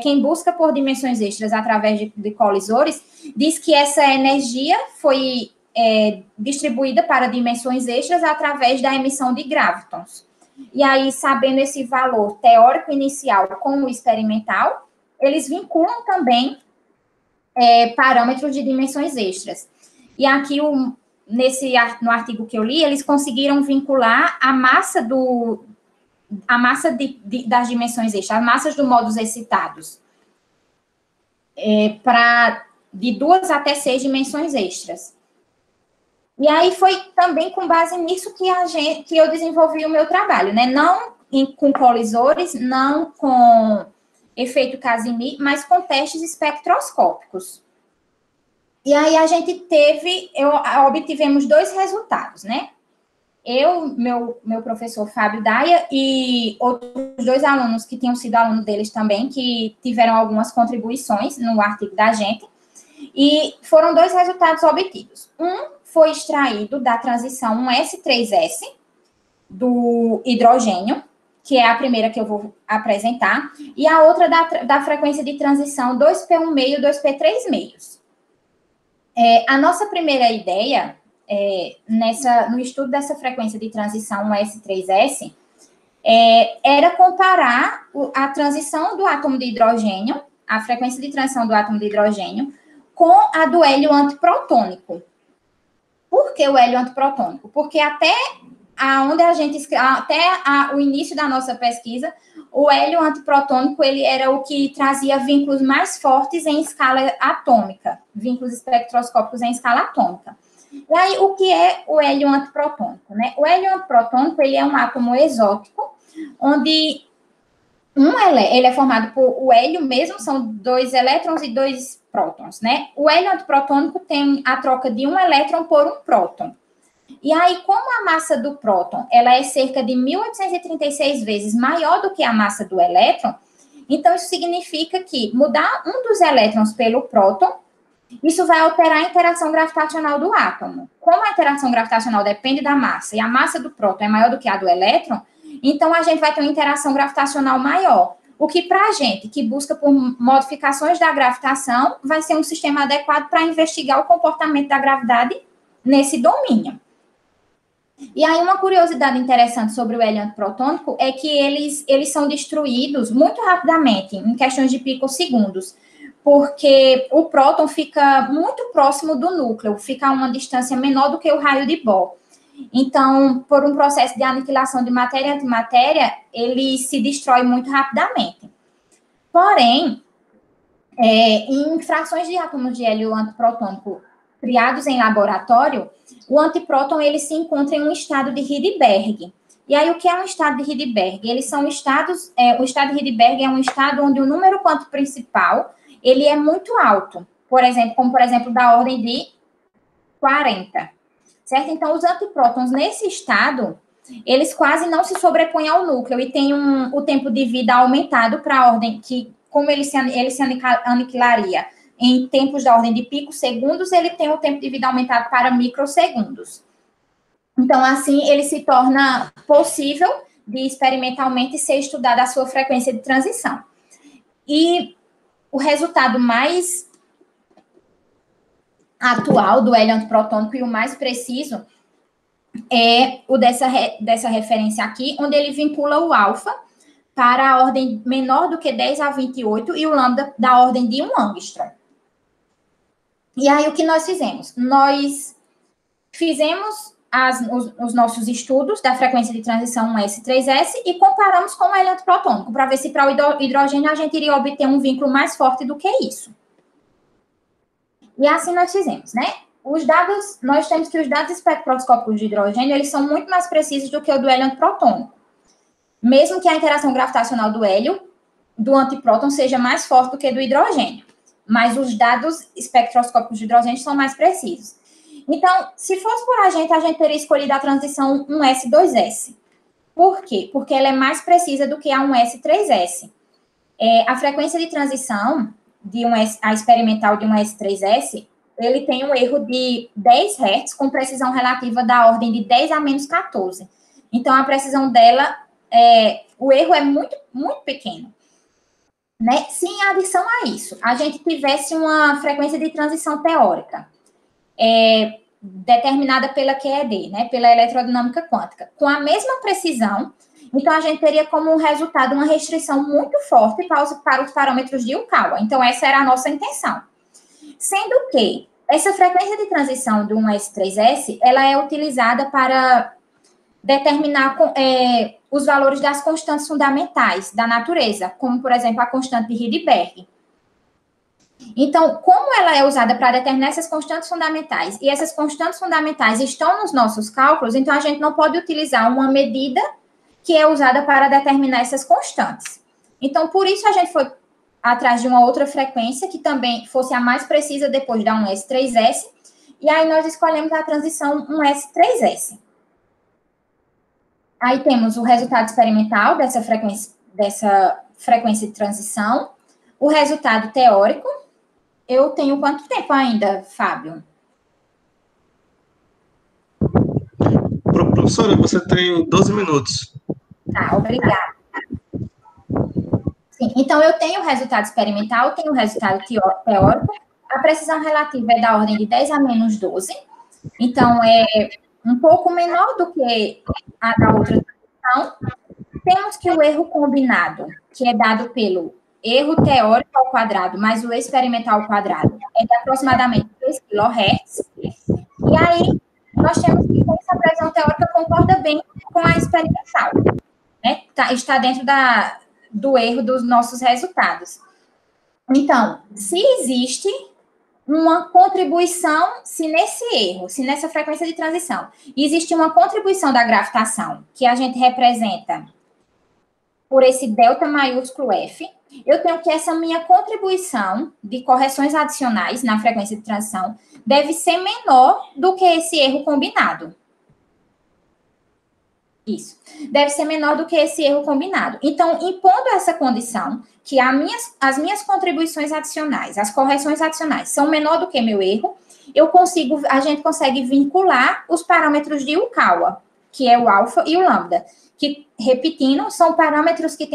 quem busca por dimensões extras através de colisores, diz que essa energia foi distribuída para dimensões extras através da emissão de gravitons. E aí, sabendo esse valor teórico inicial com o experimental, eles vinculam também parâmetros de dimensões extras. E aqui, no artigo que eu li, eles conseguiram vincular a massa das dimensões extras, as massas dos modos excitados, de 2 até 6 dimensões extras. E aí foi também com base nisso que eu desenvolvi o meu trabalho, né? Não com colisores, não com efeito Casimir, mas com testes espectroscópicos. E aí a gente obtivemos 2 resultados, né? Meu professor Fábio Daia e outros 2 alunos que tinham sido alunos deles também, que tiveram algumas contribuições no artigo da gente, e foram 2 resultados obtidos. Um foi extraído da transição 1s3s do hidrogênio, que é a primeira que eu vou apresentar, e a outra da frequência de transição 2p1,5 e 2p3,5. A nossa primeira ideia, no estudo dessa frequência de transição 1s3s, era comparar a transição do átomo de hidrogênio, a frequência de transição do átomo de hidrogênio, com a do hélio antiprotônico. Por que o hélio antiprotônico? Porque até o início da nossa pesquisa, o hélio antiprotônico ele era o que trazia vínculos mais fortes em escala atômica, vínculos espectroscópicos em escala atômica. E aí, o que é o hélio antiprotônico, né? O hélio antiprotônico ele é um átomo exótico, onde ele é formado por o hélio mesmo, são 2 elétrons e 2 prótons, né? O hélio antiprotônico tem a troca de um elétron por um próton. E aí, como a massa do próton, ela é cerca de 1836 vezes maior do que a massa do elétron, então isso significa que mudar um dos elétrons pelo próton, isso vai alterar a interação gravitacional do átomo. Como a interação gravitacional depende da massa, e a massa do próton é maior do que a do elétron, então a gente vai ter uma interação gravitacional maior. O que para a gente, que busca por modificações da gravitação, vai ser um sistema adequado para investigar o comportamento da gravidade nesse domínio. E aí, uma curiosidade interessante sobre o hélio antiprotônico é que eles são destruídos muito rapidamente, em questões de picosegundos, porque o próton fica muito próximo do núcleo, fica a uma distância menor do que o raio de Bohr. Então, por um processo de aniquilação de matéria e antimatéria, ele se destrói muito rapidamente. Porém, em frações de átomos de hélio antiprotônico criados em laboratório, o antipróton ele se encontra em um estado de Rydberg. E aí, o que é um estado de Rydberg? Eles são estados... o estado de Rydberg é um estado onde o número quântico principal ele é muito alto. Como, por exemplo, da ordem de 40. Certo? Então, os antiprótons, nesse estado, eles quase não se sobrepõem ao núcleo e tem o tempo de vida aumentado para a ordem que, como ele se aniquilaria em tempos da ordem de picosegundos, ele tem o tempo de vida aumentado para microsegundos. Então, assim, ele se torna possível de experimentalmente ser estudada a sua frequência de transição. E o resultado mais atual do hélio antiprotônico e o mais preciso é o dessa referência aqui, onde ele vincula o alfa para a ordem menor do que 10 a 28 e o lambda da ordem de 1 angstrom. E aí, o que nós fizemos? Nós fizemos os nossos estudos da frequência de transição 1s3s e comparamos com o hélio antiprotônico, para ver se para o hidrogênio a gente iria obter um vínculo mais forte do que isso. E assim nós fizemos, né? Nós temos que os dados espectroscópicos de hidrogênio, eles são muito mais precisos do que o do hélio antiprotônico. Mesmo que a interação gravitacional do hélio, do antipróton, seja mais forte do que do hidrogênio. mas os dados espectroscópicos de hidrogênio são mais precisos. Então, se fosse por a gente teria escolhido a transição 1s2s. Por quê? Porque ela é mais precisa do que a 1s3s. A frequência de transição a experimental de 1s3s, ele tem um erro de 10 Hz com precisão relativa da ordem de 10 a menos 14. Então, a precisão dela, o erro é muito, muito pequeno. Né? Se em adição a isso, a gente tivesse uma frequência de transição teórica, determinada pela QED, né, pela eletrodinâmica quântica, com a mesma precisão, então a gente teria como resultado uma restrição muito forte para os parâmetros de Yukawa. Então, essa era a nossa intenção. Sendo que essa frequência de transição do 1s3s, ela é utilizada para determinar os valores das constantes fundamentais da natureza, como, por exemplo, a constante de Rydberg. Então, como ela é usada para determinar essas constantes fundamentais, e essas constantes fundamentais estão nos nossos cálculos, então a gente não pode utilizar uma medida que é usada para determinar essas constantes. Então, por isso a gente foi atrás de uma outra frequência que também fosse a mais precisa depois da 1s3s, e aí nós escolhemos a transição 1s3s. Aí temos o resultado experimental dessa frequência de transição, o resultado teórico. Eu tenho quanto tempo ainda, Fábio? Professora, você tem 12 minutos. Tá, obrigada. Sim, então, eu tenho o resultado experimental, tenho o resultado teórico, a precisão relativa é da ordem de 10 a menos 12, então, é um pouco menor do que a da outra transição. Temos que o erro combinado, que é dado pelo erro teórico ao quadrado, mais o experimental ao quadrado, é de aproximadamente 3 kHz. E aí, nós temos que essa precisão teórica concorda bem com a experimental, né? Está dentro do erro dos nossos resultados. Então, se existe uma contribuição, se nessa frequência de transição, existe uma contribuição da gravitação, que a gente representa por esse delta maiúsculo F, eu tenho que essa minha contribuição de correções adicionais na frequência de transição deve ser menor do que esse erro combinado. Isso. Deve ser menor do que esse erro combinado. Então, impondo essa condição, que as minhas contribuições adicionais, as correções adicionais, são menor do que meu erro, a gente consegue vincular os parâmetros de Yukawa, que é o alfa e o lambda, que, repetindo, são parâmetros que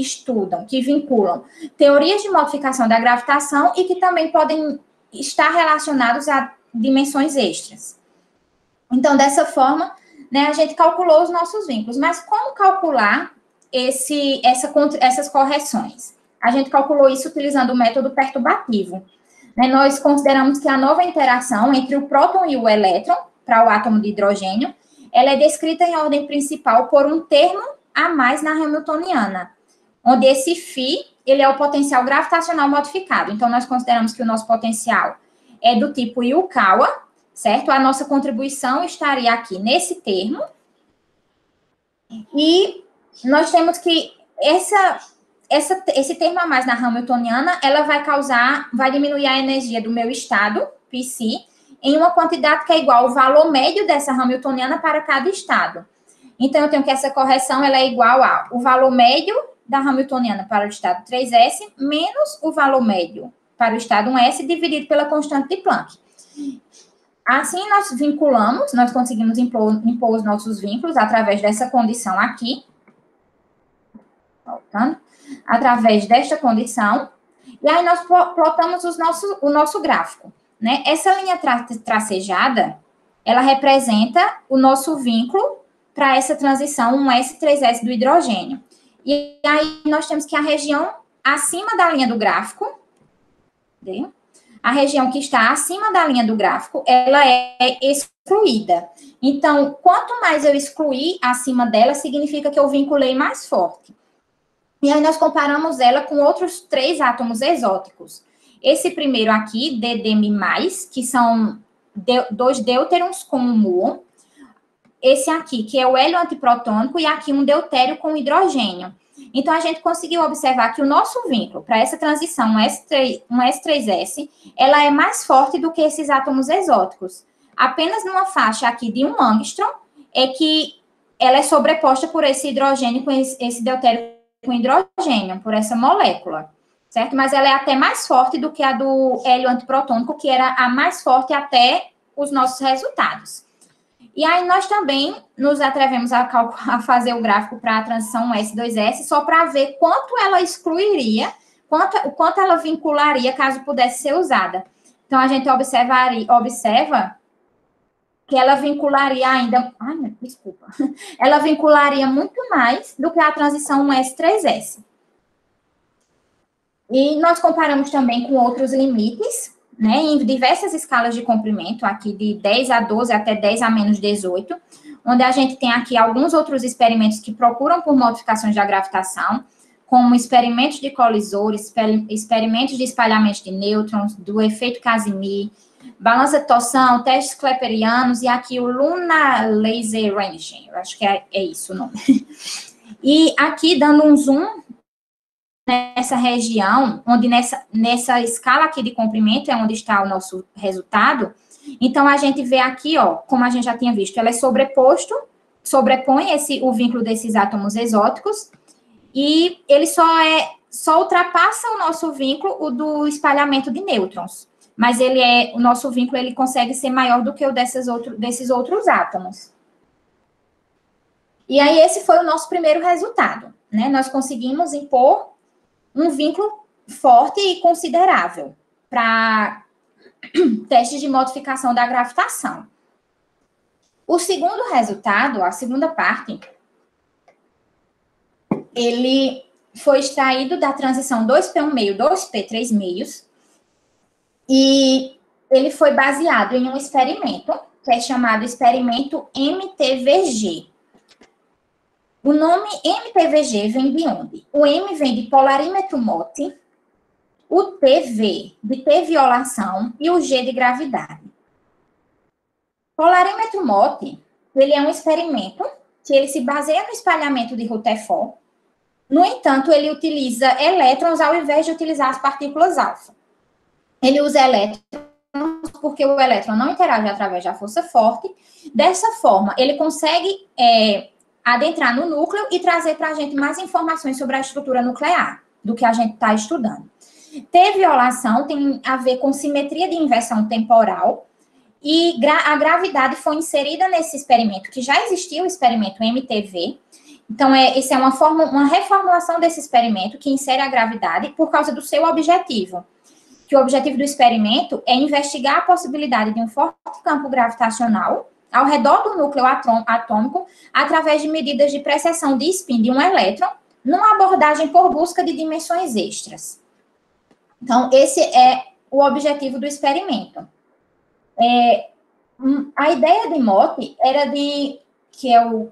estudam, que vinculam teorias de modificação da gravitação e que também podem estar relacionados a dimensões extras. Então, dessa forma, né, a gente calculou os nossos vínculos. Mas como calcular essas correções? A gente calculou isso utilizando o método perturbativo. Né, nós consideramos que a nova interação entre o próton e o elétron, para o átomo de hidrogênio, ela é descrita em ordem principal por um termo a mais na Hamiltoniana, onde esse φ, ele é o potencial gravitacional modificado. Então, nós consideramos que o nosso potencial é do tipo Yukawa, certo? A nossa contribuição estaria aqui nesse termo. E nós temos que esse termo a mais na Hamiltoniana, ela vai diminuir a energia do meu estado, Psi, em uma quantidade que é igual ao valor médio dessa Hamiltoniana para cada estado. Então, eu tenho que essa correção ela é igual ao valor médio da Hamiltoniana para o estado 3s, menos o valor médio para o estado 1s, dividido pela constante de Planck. Assim, nós conseguimos impor os nossos vínculos através dessa condição aqui. Voltando. Através desta condição. E aí, nós plotamos o nosso gráfico. Né? Essa linha tracejada, ela representa o nosso vínculo para essa transição 1s3s do hidrogênio. E aí, nós temos que a região acima da linha do gráfico, entendeu? A região que está acima da linha do gráfico, ela é excluída. Então, quanto mais eu excluir acima dela, significa que eu vinculei mais forte. E aí, nós comparamos ela com outros 3 átomos exóticos. Esse primeiro aqui, DDM+, que são 2 deutérons com um muon. Esse aqui, que é o hélio antiprotônico, e aqui um deutério com hidrogênio. Então, a gente conseguiu observar que o nosso vínculo para essa transição, um S3S, ela é mais forte do que esses átomos exóticos. Apenas numa faixa aqui de 1 angstrom é que ela é sobreposta por esse hidrogênio com esse deutério com hidrogênio, por essa molécula, certo? Mas ela é até mais forte do que a do hélio antiprotônico, que era a mais forte até os nossos resultados. E aí, nós também nos atrevemos a fazer o gráfico para a transição S2S, só para ver quanto ela excluiria, quanto ela vincularia, caso pudesse ser usada. Então, a gente observa que ela vincularia ainda... Ai, desculpa. Ela vincularia muito mais do que a transição S3S. E nós comparamos também com outros limites, né, em diversas escalas de comprimento, aqui de 10 a 12 até 10 a menos 18, onde a gente tem aqui alguns outros experimentos que procuram por modificações da gravitação, como experimentos de colisores, experimentos de espalhamento de nêutrons, do efeito Casimir, balança de torção, testes klepperianos, e aqui o Lunar Laser Ranging, eu acho que é isso o nome. E aqui, dando um zoom nessa região, onde nessa escala aqui de comprimento é onde está o nosso resultado, então a gente vê aqui, ó, como a gente já tinha visto, ela é sobrepõe o vínculo desses átomos exóticos, e ele só ultrapassa o nosso vínculo, o do espalhamento de nêutrons. Mas o nosso vínculo, ele consegue ser maior do que o desses outros átomos. E aí, esse foi o nosso primeiro resultado, né? Nós conseguimos impor um vínculo forte e considerável para testes de modificação da gravitação. O segundo resultado, a segunda parte, ele foi extraído da transição 2p1,5, 2p3,5, e ele foi baseado em um experimento, que é chamado experimento MTVG. O nome MTVG vem de onde? O M vem de polarímetro MOT, o T de T-violação e o G de gravidade. Polarímetro MOT, ele é um experimento que ele se baseia no espalhamento de Rutherford. No entanto, ele utiliza elétrons ao invés de utilizar as partículas alfa. Ele usa elétrons porque o elétron não interage através da força forte. Dessa forma, ele consegue adentrar no núcleo e trazer para a gente mais informações sobre a estrutura nuclear do que a gente está estudando. T-violação tem a ver com simetria de inversão temporal, e a gravidade foi inserida nesse experimento, que já existia o experimento MTV. Então, essa é uma reformulação desse experimento que insere a gravidade por causa do seu objetivo. Que o objetivo do experimento é investigar a possibilidade de um forte campo gravitacional ao redor do núcleo atômico através de medidas de precessão de spin de um elétron, numa abordagem por busca de dimensões extras. Então, esse é o objetivo do experimento. A ideia de MOT que é o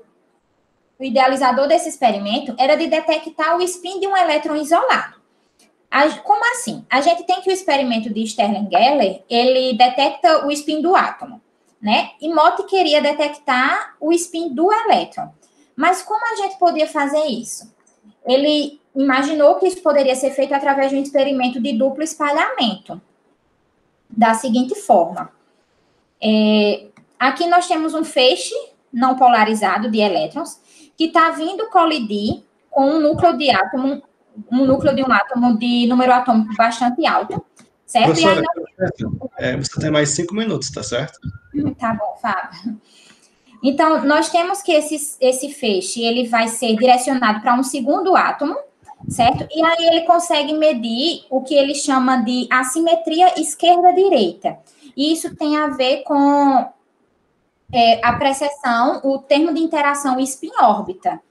idealizador desse experimento, era de detectar o spin de um elétron isolado. Como assim? A gente tem que o experimento de Sterling-Geller, ele detecta o spin do átomo, né? E MOT queria detectar o spin do elétron. Mas como a gente podia fazer isso? Ele imaginou que isso poderia ser feito através de um experimento de duplo espalhamento, da seguinte forma. Aqui nós temos um feixe não polarizado de elétrons que está vindo colidir com um núcleo de um átomo de número atômico bastante alto, certo? Professora, e aí você tem mais 5 minutos, tá certo? Tá bom, Fábio. Então, nós temos que esse feixe, ele vai ser direcionado para um segundo átomo, certo? E aí ele consegue medir o que ele chama de assimetria esquerda-direita. E isso tem a ver com a precessão, o termo de interação spin-órbita.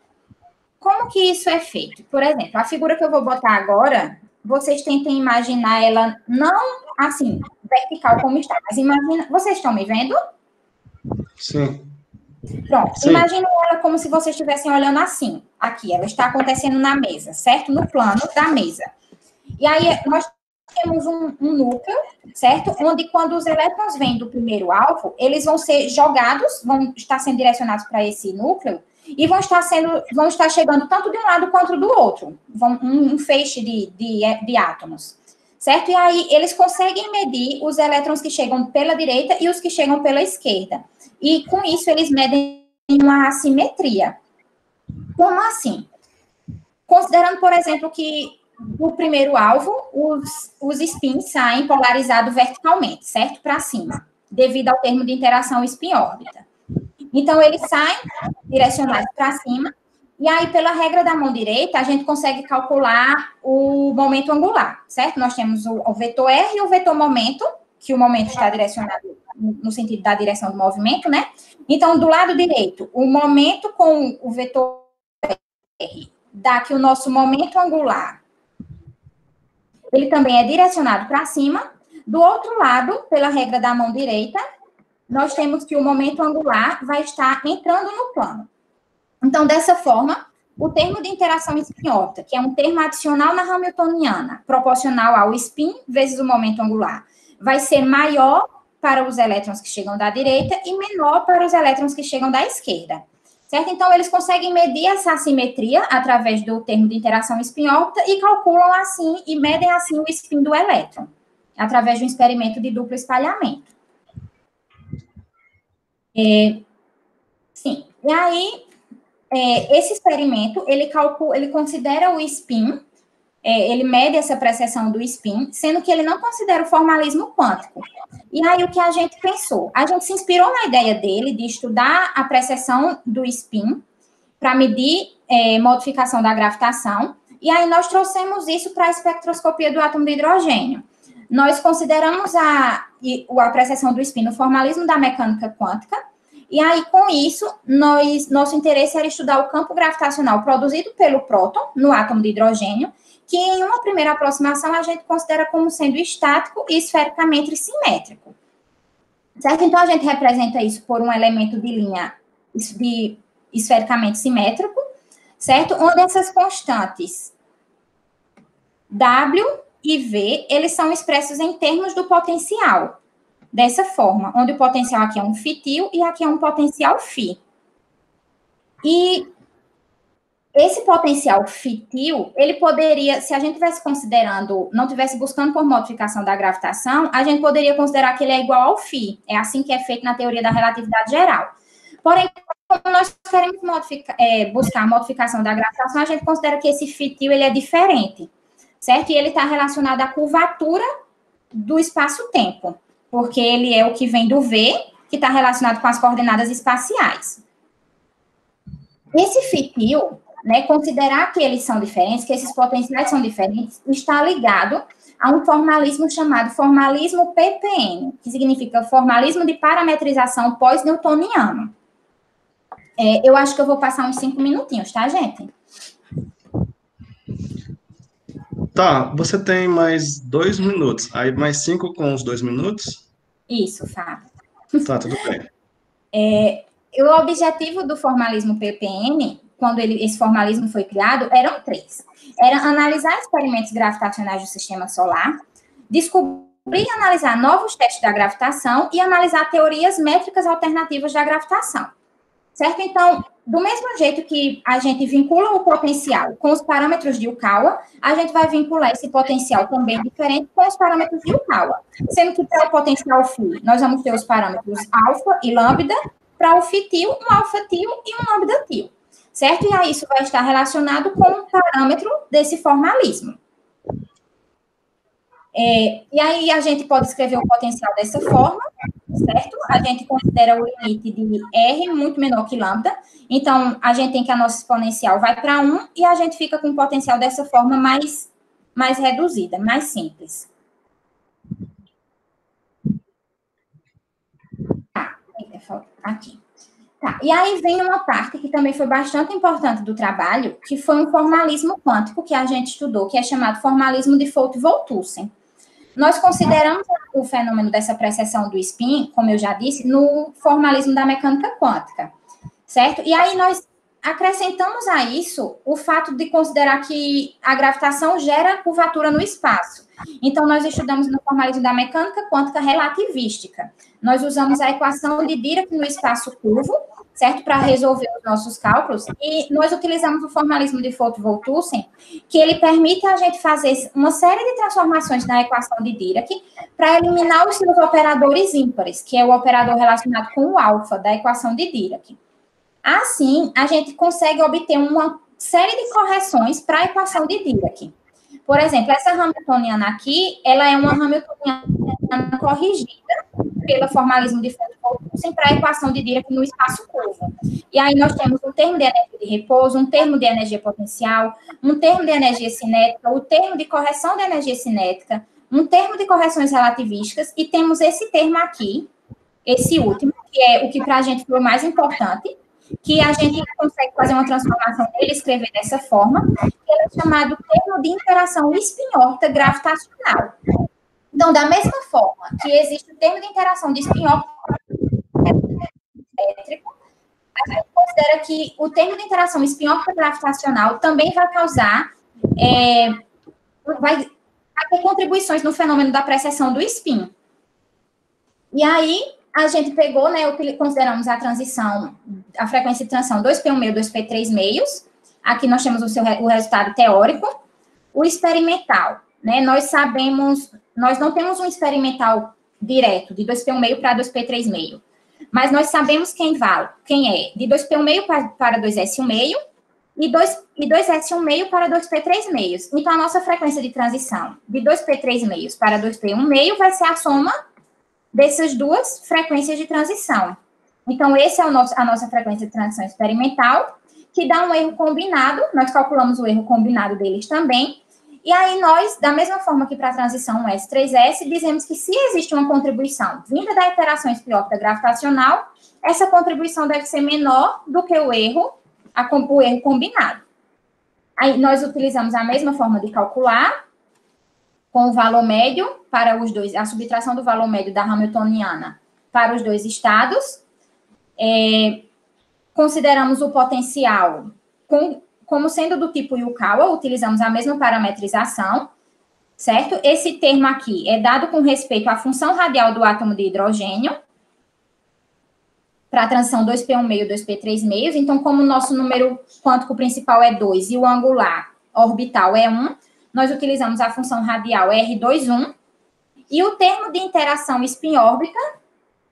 Como que isso é feito? Por exemplo, a figura que eu vou botar agora, vocês tentem imaginar ela não assim, vertical como está, mas imagina... Vocês estão me vendo? Sim. Pronto, Sim. Imagina ela como se vocês estivessem olhando assim. Aqui, ela está acontecendo na mesa, certo? No plano da mesa. E aí, nós temos um núcleo, certo? Onde, quando os elétrons vêm do primeiro alvo, eles vão ser jogados, vão estar sendo direcionados para esse núcleo, e vão estar chegando tanto de um lado quanto do outro, um feixe de átomos, certo? E aí eles conseguem medir os elétrons que chegam pela direita e os que chegam pela esquerda. E com isso eles medem uma assimetria. Como assim? Considerando, por exemplo, que do primeiro alvo, os spins saem polarizados verticalmente, certo? Para cima, devido ao termo de interação spin-órbita. Então, eles saem direcionados para cima, e aí, pela regra da mão direita, a gente consegue calcular o momento angular, certo? Nós temos o vetor R e o vetor momento, que o momento está direcionado no sentido da direção do movimento, né? Então, do lado direito, o momento com o vetor R dá que o nosso momento angular, ele também é direcionado para cima. Do outro lado, pela regra da mão direita, nós temos que o momento angular vai estar entrando no plano. Então, dessa forma, o termo de interação spin-órbita, que é um termo adicional na Hamiltoniana, proporcional ao spin vezes o momento angular, vai ser maior para os elétrons que chegam da direita e menor para os elétrons que chegam da esquerda. Certo? Então, eles conseguem medir essa assimetria através do termo de interação spin-órbita e calculam assim, e medem assim o spin do elétron, através de um experimento de duplo espalhamento. Sim. E aí, esse experimento, ele considera o spin, ele mede essa precessão do spin, sendo que ele não considera o formalismo quântico. E aí, o que a gente pensou? A gente se inspirou na ideia dele de estudar a precessão do spin para medir modificação da gravitação, e aí nós trouxemos isso para a espectroscopia do átomo de hidrogênio. Nós consideramos a precessão do spin no formalismo da mecânica quântica, e aí, com isso, nosso interesse era estudar o campo gravitacional produzido pelo próton no átomo de hidrogênio, que em uma primeira aproximação a gente considera como sendo estático e esfericamente simétrico. Certo? Então, a gente representa isso por um elemento de linha esfericamente simétrico, certo? Onde essas constantes W e V, eles são expressos em termos do potencial. Dessa forma, onde o potencial aqui é um φ e aqui é um potencial φ. E esse potencial φ, ele poderia, se a gente estivesse considerando, não estivesse buscando por modificação da gravitação, a gente poderia considerar que ele é igual ao φ. É assim que é feito na teoria da relatividade geral. Porém, como nós queremos buscar a modificação da gravitação, a gente considera que esse φ ele é diferente, certo? E ele está relacionado à curvatura do espaço-tempo, porque ele é o que vem do V, que está relacionado com as coordenadas espaciais. Esse φ, né, considerar que eles são diferentes, que esses potenciais são diferentes, está ligado a um formalismo chamado formalismo PPN, que significa formalismo de parametrização pós-newtoniano. Eu acho que eu vou passar uns 5 minutinhos, tá, gente? Tá, você tem mais 2 minutos. Aí mais 5 com os 2 minutos? Isso, Fábio. Tá, tudo bem. O objetivo do formalismo PPN, quando esse formalismo foi criado, eram 3. Era analisar experimentos gravitacionais do sistema solar, descobrir e analisar novos testes da gravitação e analisar teorias métricas alternativas da gravitação. Certo? Então, do mesmo jeito que a gente vincula o potencial com os parâmetros de Yukawa, a gente vai vincular esse potencial também diferente com os parâmetros de Yukawa. Sendo que para o potencial φ, nós vamos ter os parâmetros alfa e lambda, para o φ, um alfa e um lambda. Certo? E aí isso vai estar relacionado com o parâmetro desse formalismo. E aí a gente pode escrever o potencial dessa forma, certo? A gente considera o limite de R muito menor que lambda, então a gente tem que a nossa exponencial vai para 1 e a gente fica com o potencial dessa forma mais reduzida, mais simples. Aqui. Tá, e aí vem uma parte que também foi bastante importante do trabalho, que foi um formalismo quântico que a gente estudou, que é chamado formalismo de Foltz-Voltussen. Nós consideramos o fenômeno dessa precessão do spin, como eu já disse, no formalismo da mecânica quântica, certo? E aí nós acrescentamos a isso o fato de considerar que a gravitação gera curvatura no espaço. Então, nós estudamos no formalismo da mecânica quântica relativística. Nós usamos a equação de Dirac no espaço curvo, certo? Para resolver os nossos cálculos, e nós utilizamos o formalismo de Foto-Voltussen, que ele permite a gente fazer uma série de transformações na equação de Dirac para eliminar os seus operadores ímpares, que é o operador relacionado com o alfa da equação de Dirac. Assim, a gente consegue obter uma série de correções para a equação de Dirac. Por exemplo, essa Hamiltoniana aqui, ela é uma Hamiltoniana corrigida pelo formalismo de Foto-Voltussen para a equação de Dirac no espaço curvo. E aí nós temos um termo de energia de repouso, um termo de energia potencial, um termo de energia cinética, o termo de correção de energia cinética, um termo de correções relativísticas, e temos esse termo aqui, esse último, que é o que para a gente foi o mais importante, que a gente consegue fazer uma transformação dele, escrever dessa forma, que é chamado termo de interação spin-órbita gravitacional. Então, da mesma forma que existe o termo de interação de spin-órbita elétrico, a gente considera que o termo de interação spin-órbita gravitacional também vai causar, vai ter contribuições no fenômeno da precessão do spin. E aí, a gente pegou, né, consideramos a transição, a frequência de transição 2P1,5, 2P3,5. Aqui nós temos o resultado teórico. O experimental, né, nós não temos um experimental direto de 2P1,5 para 2P3,5, mas nós sabemos quem é de 2P1,5 para 2S1,5 e 2S1,5 para 2P3,5. Então, a nossa frequência de transição de 2P3,5 para 2P1,5 vai ser a soma dessas duas frequências de transição. Então, esse é a nossa frequência de transição experimental, que dá um erro combinado, nós calculamos o erro combinado deles também, e aí nós, da mesma forma que para a transição 1S3S, dizemos que se existe uma contribuição vinda da interação spin-órbita gravitacional, essa contribuição deve ser menor do que o erro combinado. Aí nós utilizamos a mesma forma de calcular, com o valor médio para os dois, a subtração do valor médio da Hamiltoniana para os dois estados. Consideramos o potencial como sendo do tipo Yukawa, utilizamos a mesma parametrização, certo? Esse termo aqui é dado com respeito à função radial do átomo de hidrogênio, para a transição 2P1,5, 2P3,5. Então, como o nosso número quântico principal é 2 e o angular orbital é 1, nós utilizamos a função radial R21, e o termo de interação spin-órbita,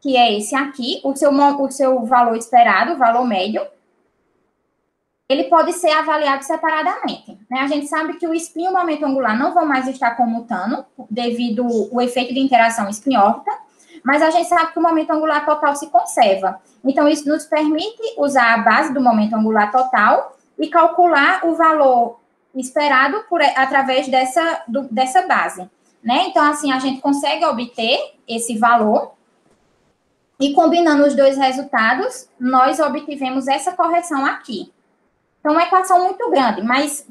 que é esse aqui, o seu valor esperado, o valor médio, ele pode ser avaliado separadamente, né? A gente sabe que o spin e o momento angular não vão mais estar comutando, devido ao efeito de interação spin-órbita, mas a gente sabe que o momento angular total se conserva. Então, isso nos permite usar a base do momento angular total e calcular o valor esperado através dessa base, né? Então, assim, a gente consegue obter esse valor e, combinando os dois resultados, nós obtivemos essa correção aqui. Então, uma equação muito grande, mas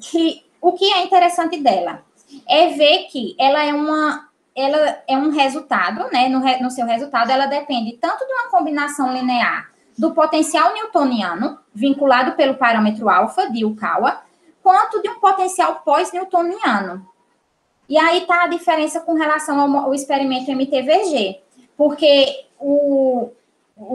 o que é interessante dela é ver que ela é um resultado, né? No seu resultado, ela depende tanto de uma combinação linear do potencial newtoniano, vinculado pelo parâmetro alfa de Yukawa, quanto de um potencial pós-newtoniano. E aí está a diferença com relação ao experimento MTVG, porque o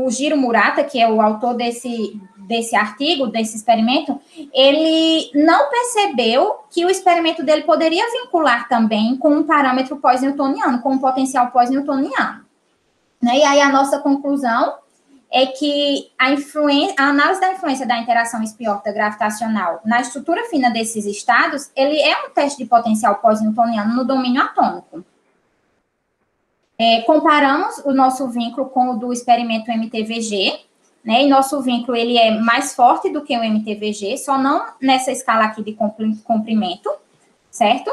Jiro Murata, que é o autor desse artigo, desse experimento, ele não percebeu que o experimento dele poderia vincular também com um parâmetro pós-newtoniano, com um potencial pós-newtoniano. Né? E aí a nossa conclusão é que a análise da influência da interação spin-órbita gravitacional na estrutura fina desses estados, ele é um teste de potencial pós-newtoniano no domínio atômico. Comparamos o nosso vínculo com o do experimento MTVG, né? E nosso vínculo ele é mais forte do que o MTVG, só não nessa escala aqui de comprimento, certo?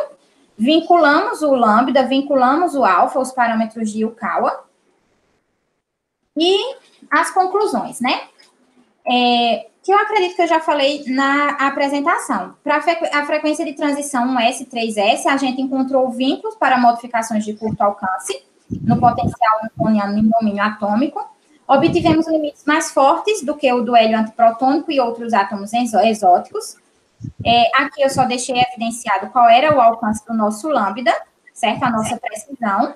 Vinculamos o lambda, vinculamos o alfa, os parâmetros de Yukawa. E as conclusões, né? Que eu acredito que eu já falei na apresentação. Para a frequência de transição 1S3S, a gente encontrou vínculos para modificações de curto alcance no potencial newtoniano em domínio atômico. Obtivemos limites mais fortes do que o do hélio antiprotônico e outros átomos exóticos. Aqui eu só deixei evidenciado qual era o alcance do nosso lambda, certo? A nossa precisão.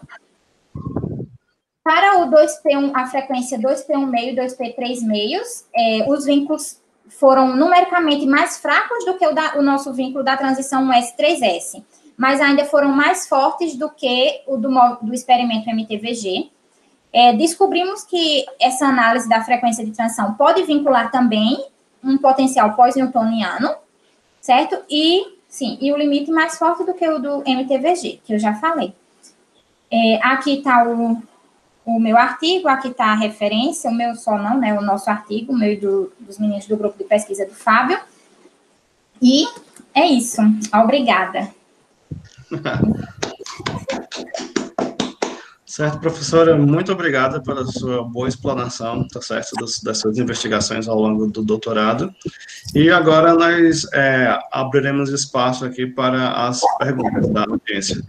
Para o 2P1, a frequência 2P1 meio e 2P3 meios, os vínculos foram numericamente mais fracos do que o nosso vínculo da transição S3S, mas ainda foram mais fortes do que o do experimento MTVG. Descobrimos que essa análise da frequência de transição pode vincular também um potencial pós-newtoniano, certo? E o limite mais forte do que o do MTVG, que eu já falei. Aqui está o meu artigo, aqui está a referência, o meu só não, né, o nosso artigo, o meu e dos meninos do grupo de pesquisa do Fábio. E é isso. Obrigada. Certo, professora, muito obrigada pela sua boa explanação, tá certo, das suas investigações ao longo do doutorado. E agora nós abriremos espaço aqui para as perguntas da audiência.